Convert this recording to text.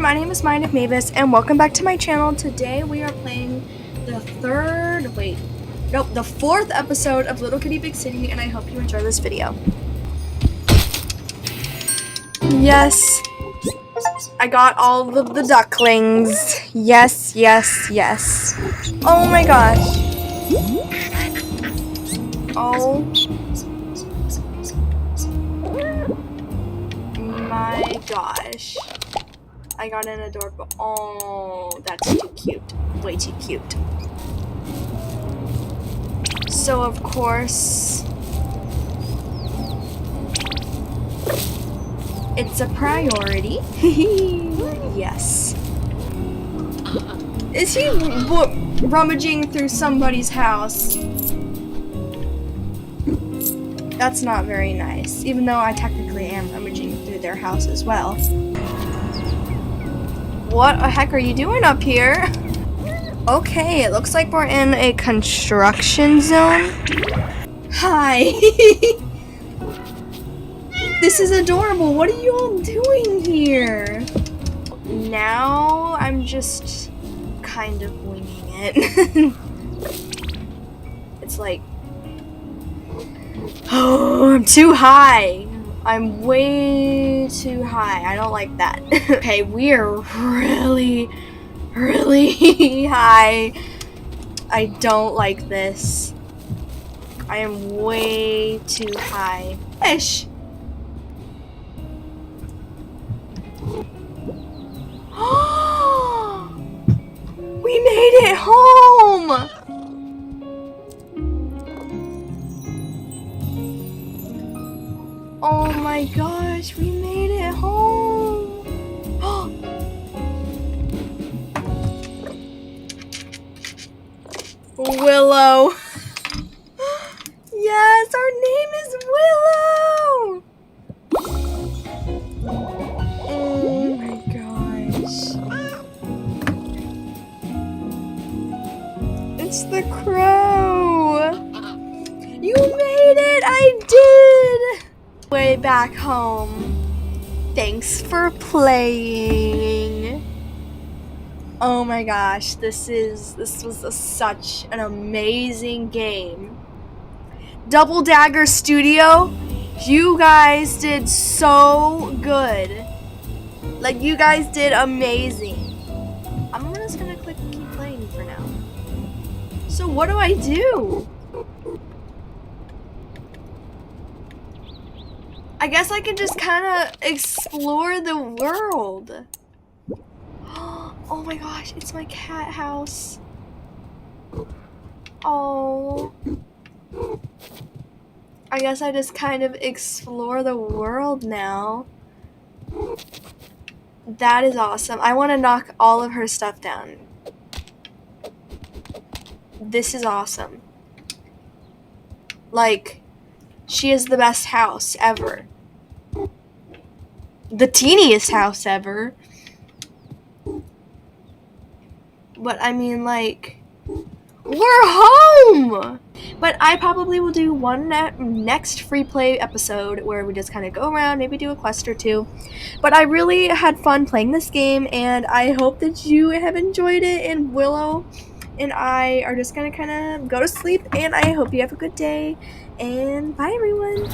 my name is MindofMavis, and welcome back to my channel. Today we are playing the fourth episode of Little Kitty Big City, and I hope you enjoy this video. Yes, I got all of the ducklings. Yes. Oh my gosh. Oh my gosh. I got an adorable. Oh, that's too cute. Way too cute. So, of course, it's a priority. Yes. Is he rummaging through somebody's house? That's not very nice, even though I technically am rummaging through their house as well. What the heck are you doing up here? Okay, it looks like we're in a construction zone. Hi. This is adorable. What are you all doing here? Now I'm just kind of winging it. It's like, oh, I'm too high. I'm way too high. I don't like that. Okay, we are really high. I don't like this. I am way too high. Fish! We made it home! Oh my gosh, we made it home! Willow! Yes, our name is Willow! Oh my gosh. It's the crow! You made it! I did! Way back home. Thanks for playing. Oh my gosh, this was such an amazing game. Double Dagger Studio, you guys did so good. Like, you guys did amazing. I'm just gonna keep playing for now. So what do I do? I guess I can just kind of explore the world. Oh my gosh, it's my cat house. Oh. I guess I just kind of explore the world now. That is awesome. I want to knock all of her stuff down. This is awesome. Like, she is the best house ever. The teeniest house ever. But I mean, like, we're home! But I probably will do one next free play episode where we just kind of go around, maybe do a quest or two. But I really had fun playing this game, and I hope that you have enjoyed it. And Willow and I are just gonna kind of go to sleep, and I hope you have a good day. And bye, everyone.